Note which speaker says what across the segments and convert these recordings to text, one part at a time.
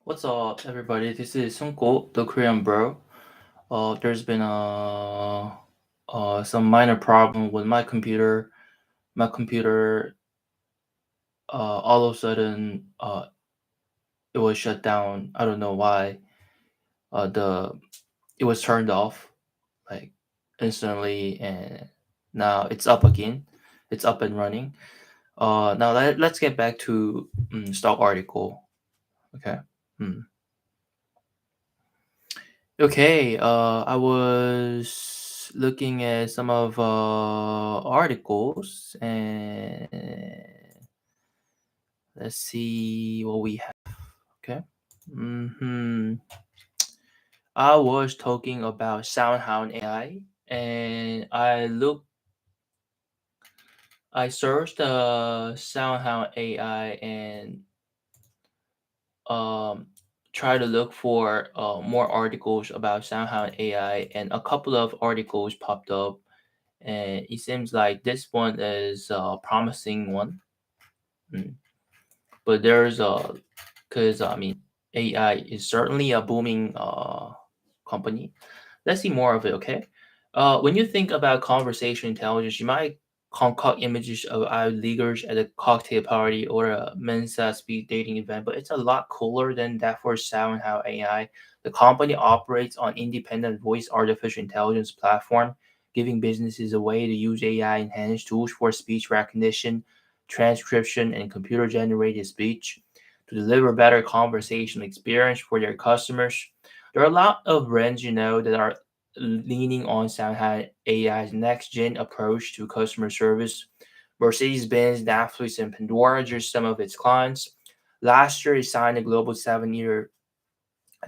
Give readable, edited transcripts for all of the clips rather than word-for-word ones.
Speaker 1: What's up, everybody? This is Sunko, the Korean bro. There's been some minor problem with my computer. My computer, all of a sudden, it was shut down. I don't know why. The It was turned off like instantly, and now it's up again. It's up and running. Now let's get back to stock article. Okay. Hmm. Okay, I was looking at some of articles and let's see what we have. Okay. Hmm. I was talking about SoundHound AI, and I searched SoundHound AI and um try to look for more articles about SoundHound AI, and a couple of articles popped up, and it seems like this one is a promising one. Mm. But there's a because I mean AI is certainly a booming company. Let's see more of it, okay? When you think about conversation intelligence, you might concoct images of leaguers at a cocktail party or a Mensa speed dating event, but it's a lot cooler than that for SoundHound AI. The company operates on independent voice artificial intelligence platform, giving businesses a way to use AI enhanced tools for speech recognition, transcription, and computer generated speech to deliver better conversational experience for their customers. There are a lot of brands, that are leaning on SoundHound AI's next gen approach to customer service. Mercedes Benz, Netflix, and Pandora are just some of its clients. Last year, it signed a global 7-year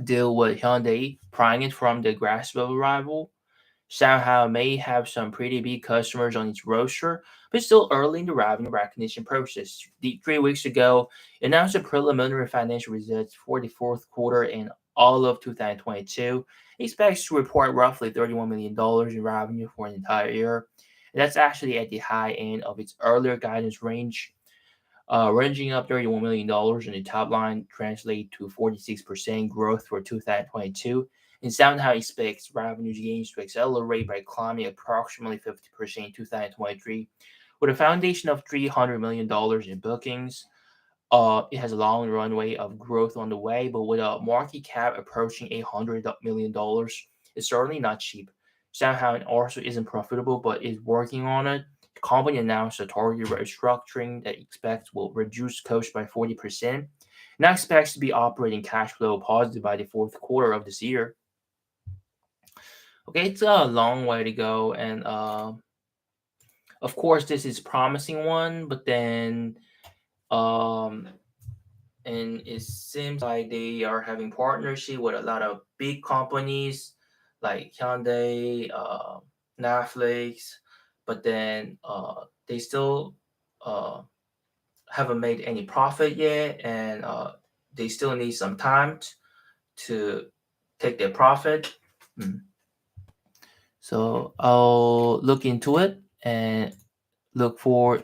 Speaker 1: deal with Hyundai, prying it from the grasp of a rival. SoundHound may have some pretty big customers on its roster, but still early in the revenue recognition process. 3 weeks ago, it announced the preliminary financial results for the fourth quarter and all of 2022. It expects to report roughly $31 million in revenue for an entire year. And that's actually at the high end of its earlier guidance range, ranging up $31 million in the top line, translate to 46% growth for 2022. And SoundHound expects revenue gains to accelerate by climbing approximately 50% in 2023. With a foundation of $300 million in bookings, it has a long runway of growth on the way, but with a market cap approaching $800 million, it's certainly not cheap. SoundHound also isn't profitable, but is working on it. The company announced a target restructuring that it expects will reduce costs by 40%. Now expects to be operating cash flow positive by the fourth quarter of this year. Okay, it's a long way to go, and of course, this is promising one, but then um, and it seems like they are having partnership with a lot of big companies like Hyundai, Netflix, but then they still uh, haven't made any profit yet, and they still need some time to take their profit. Mm. So I'll look into it and look for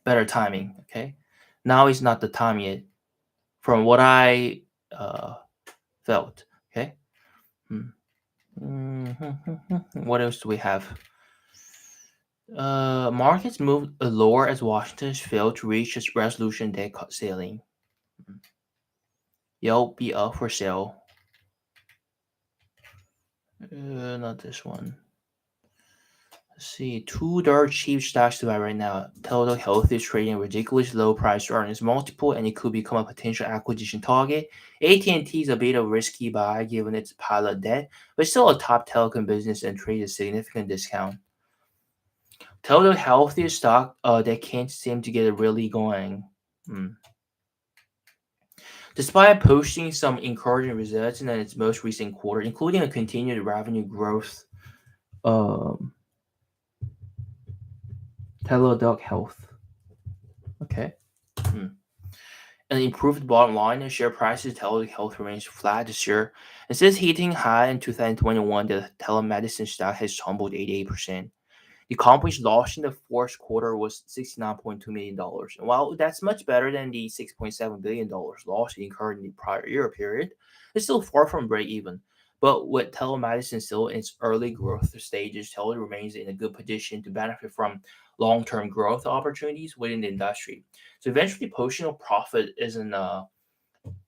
Speaker 1: better timing. Okay, now is not the time yet. From what I felt. Okay. Hmm. What else do we have? Markets moved lower as Washington failed to reach its resolution debt ceiling. Yelp be up for sale. Not this one. Let's see. Two dirt cheap stocks to buy right now. Total Health is trading a ridiculous low price earnings multiple, and it could become a potential acquisition target. AT&T is a bit of a risky buy given its pilot debt, but still a top telecom business and trades a significant discount. Total Health stock that can't seem to get it really going. Hmm. Despite posting some encouraging results in its most recent quarter, including a continued revenue growth, um, Teladoc Health. Okay. Hmm. An improved bottom line and share prices, Teladoc Health remains flat this year. And since hitting high in 2021, the telemedicine stock has tumbled 88%. The company's loss in the fourth quarter was $69.2 million. And while that's much better than the $6.7 billion loss incurred in the prior year period, it's still far from break even. But with telemedicine still in its early growth stages, Tele remains in a good position to benefit from long term growth opportunities within the industry. So eventually, posting a profit isn't out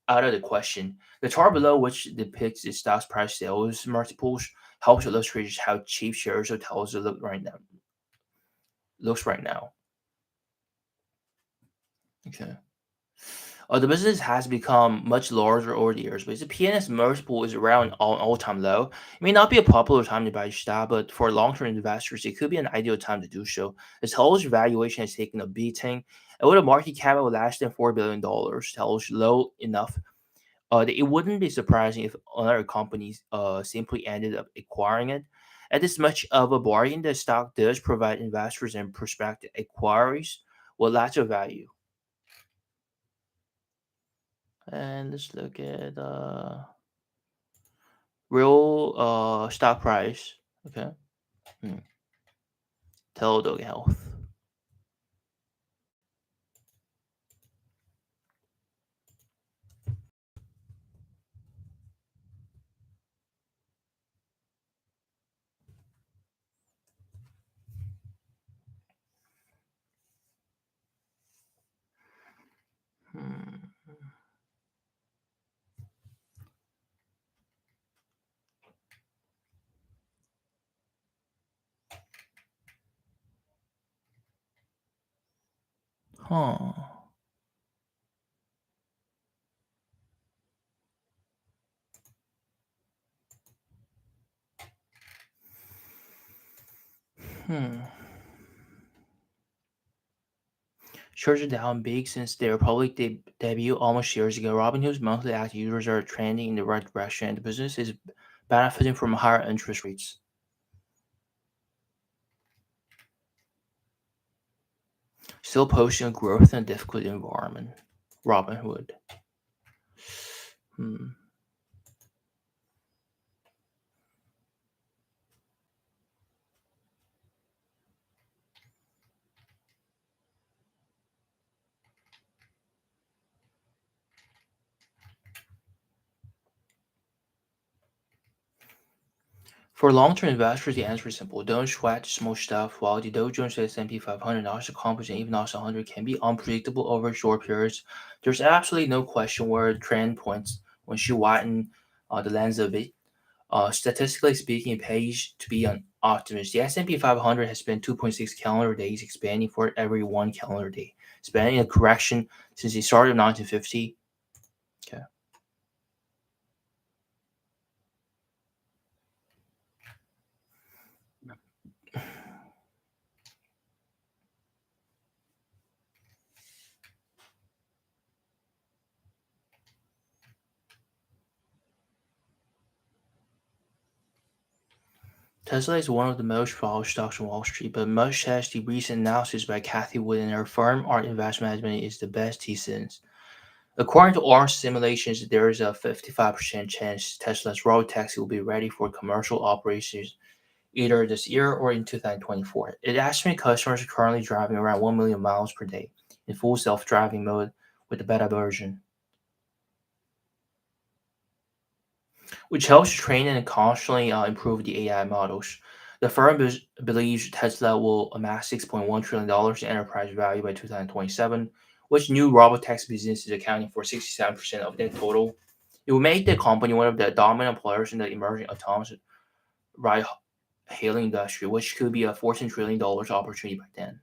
Speaker 1: of the question. The chart below, which depicts the stock price sales multiples, helps illustrate just how cheap shares of Tesla looks right now. Okay. The business has become much larger over the years, but its PNS multiple is around all-time low. It may not be a popular time to buy stock, but for long-term investors, it could be an ideal time to do so. As Telus valuation has taken a beating, and with a market cap of less than $4 billion, Telus low enough, that it wouldn't be surprising if other companies simply ended up acquiring it. At this much of a bargain, the stock does provide investors and prospective acquirers with lots of value. And let's look at real stock price. Okay. Hmm. Teladoc Health. Hmm. Huh. Hmm. Shares are down big since their public debut almost years ago. Robinhood's monthly active users are trending in the right direction, and the business is benefiting from higher interest rates. Still posting a growth in a difficult environment. Robinhood. Hmm. For long-term investors, the answer is simple. Don't sweat small stuff. While the Dow Jones, S&P 500, Nasdaq Composite, and even Nasdaq 100 can be unpredictable over short periods, there's absolutely no question where the trend points once you widen the lens a bit. Statistically speaking, it pays to be an optimist. The S&P 500 has spent 2.6 calendar days expanding for every one calendar day, spanning a correction since the start of 1950. Okay. Tesla is one of the most followed stocks on Wall Street, but much as the recent analysis by Kathy Wood and her firm, Art Investment Management is the best he since. According to our simulations, there is a 55% chance Tesla's robotaxi will be ready for commercial operations either this year or in 2024. It estimates customers are currently driving around 1 million miles per day in full self-driving mode with the beta version, which helps train and constantly improve the AI models. The firm believes Tesla will amass $6.1 trillion in enterprise value by 2027, which new robotaxi business is accounting for 67% of that total. It will make the company one of the dominant players in the emerging autonomous ride-hailing industry, which could be a $14 trillion opportunity by then.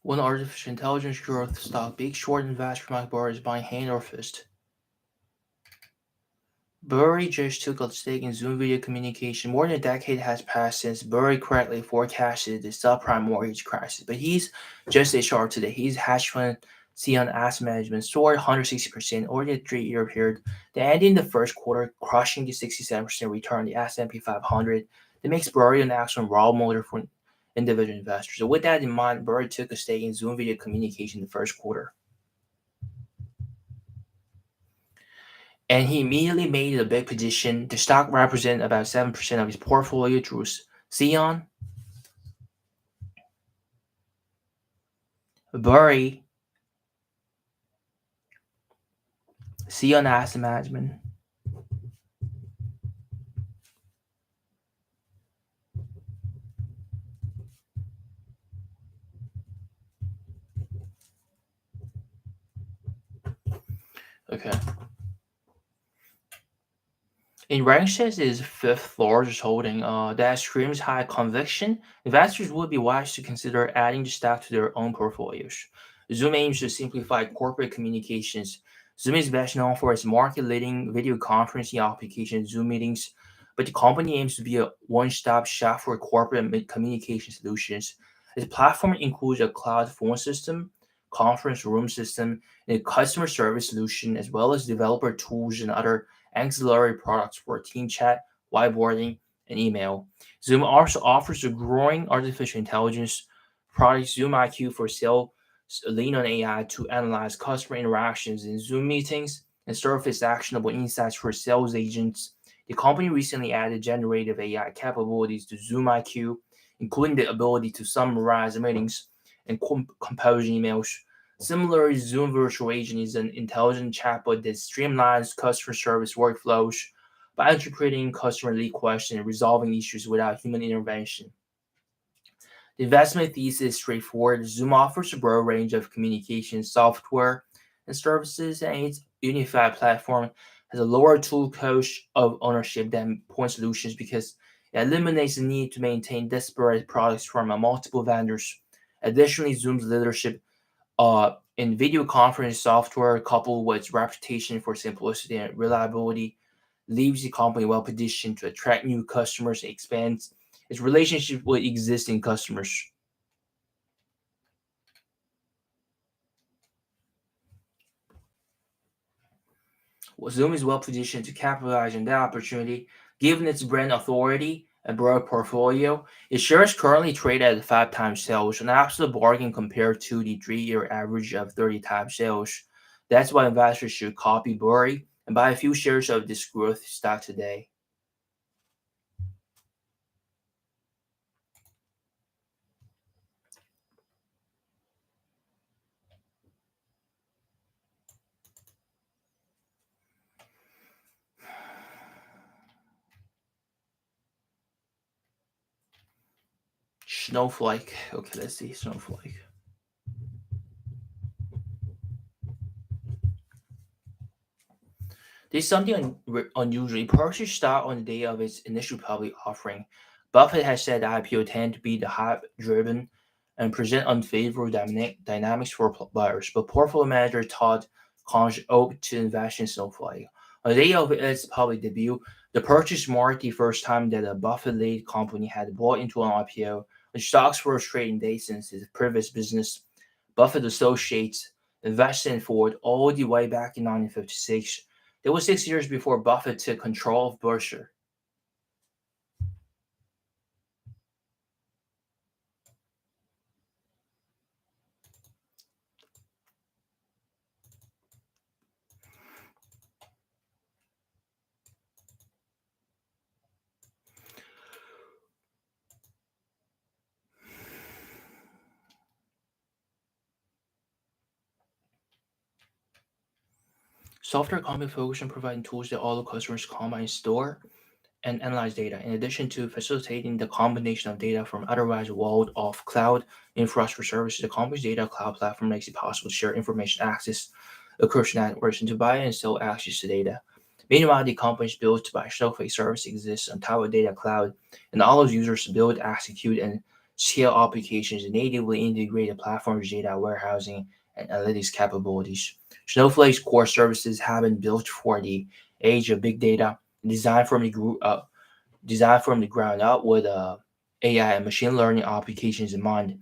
Speaker 1: One artificial intelligence growth stock, big short investor Mike Barr is buying hand or fist. Burry just took a stake in Zoom Video Communication. More than a decade has passed since Burry correctly forecasted the subprime mortgage crisis, but he's just a sharp today. He's hedge fund Sion Asset Management soared 160% over the 3 year period. They ended in the first quarter, crushing the 67% return on the S&P 500. That makes Burry an excellent role model for individual investors. So with that in mind, Burry took a stake in Zoom Video Communication in the first quarter. And he immediately made it a big position. The stock represented about 7% of his portfolio through Sion, Burry, Sion Asset Management. Okay. In Rankshares is fifth largest holding. That screams high conviction. Investors would be wise to consider adding the stock to their own portfolios. Zoom aims to simplify corporate communications. Zoom is best known for its market-leading video conferencing application, Zoom Meetings, but the company aims to be a one-stop shop for corporate communication solutions. Its platform includes a cloud phone system, conference room system, and a customer service solution, as well as developer tools and other ancillary products for team chat, whiteboarding, and email. Zoom also offers a growing artificial intelligence product, Zoom IQ, for sale, lean on AI to analyze customer interactions in Zoom meetings and surface actionable insights for sales agents. The company recently added generative AI capabilities to Zoom IQ, including the ability to summarize meetings and compose emails. Similarly, Zoom Virtual Agent is an intelligent chatbot that streamlines customer service workflows by interpreting customer lead questions and resolving issues without human intervention. The investment thesis is straightforward. Zoom offers a broad range of communication software and services, and its unified platform has a lower tool cost of ownership than point solutions because it eliminates the need to maintain disparate products from multiple vendors. Additionally, Zoom's leadership in video conference software, coupled with its reputation for simplicity and reliability, leaves the company well positioned to attract new customers and expand its relationship with existing customers. Well, Zoom is well positioned to capitalize on that opportunity, given its brand authority and broad portfolio. Its shares currently trade at 5 times sales, an absolute bargain compared to the 3 year average of 30 times sales. That's why investors should copy Burry and buy a few shares of this growth stock today. Snowflake. Okay, let's see. Snowflake. There's something unusual. It purchased stock on the day of its initial public offering. Buffett has said the IPO tend to be the hype-driven and present unfavorable dynamics for buyers, but portfolio manager Todd Conch opted to invest in Snowflake. On the day of its public debut, the purchase marked the first time that a Buffett-led company had bought into an IPO, which stocks first trading day since his previous business. Buffett Associates invested in Ford all the way back in 1956. It was 6 years before Buffett took control of Berkshire. Software company focused on providing tools that allow customers to combine, store, and analyze data, in addition to facilitating the combination of data from otherwise walled off cloud infrastructure services. The company's data cloud platform makes it possible to share information, access across networks, and to buy and sell access to data. Meanwhile, the company's built by Snowflake service exists on top of data cloud and allows users to build, execute, and scale applications and natively integrate the platform's data warehousing and analytics capabilities. Snowflake's core services have been built for the age of big data, designed from the ground up with AI and machine learning applications in mind.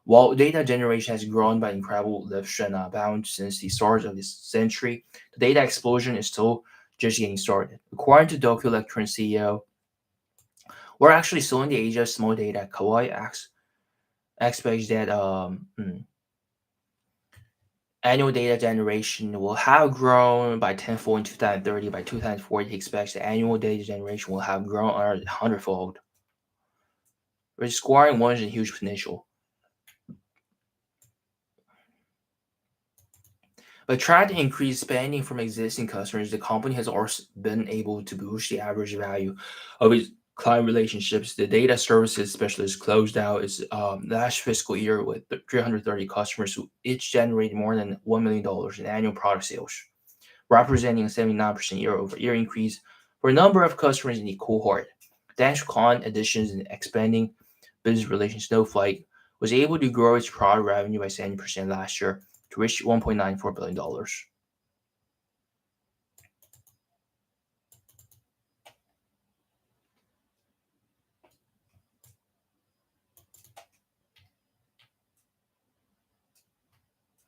Speaker 1: While data generation has grown by incredible leaps and bounds since the start of this century, the data explosion is still just getting started. According to Doku Electron CEO, we're actually still in the age of small data. Kawai expects that annual data generation will have grown by tenfold in 2030. By 2040, he expects the annual data generation will have grown a hundredfold, which scoring one is a huge potential. By trying to increase spending from existing customers, the company has also been able to boost the average value of its client relationships. The data services specialist closed out its last fiscal year with 330 customers who each generated more than $1 million in annual product sales, representing a 79% year-over-year increase for a number of customers in the cohort. Thanks to client additions and expanding business relations, Snowflake was able to grow its product revenue by 70% last year to reach $1.94 billion.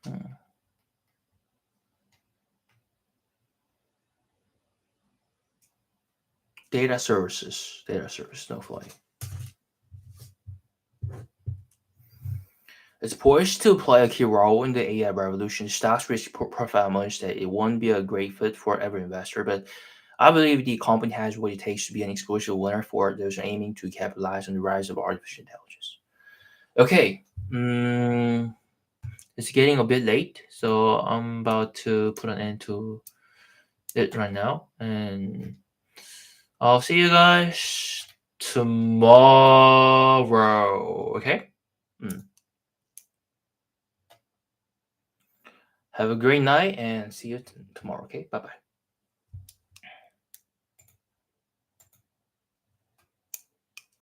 Speaker 1: Hmm. Data service, Snowflake. It's poised to play a key role in the AI revolution. Stock's risk profile much that it won't be a great fit for every investor, but I believe the company has what it takes to be an exclusive winner for those aiming to capitalize on the rise of artificial intelligence. Okay, it's getting a bit late, so I'm about to put an end to it right now, and I'll see you guys tomorrow. Okay. Mm. Have a great night and see you tomorrow. Okay. Bye bye.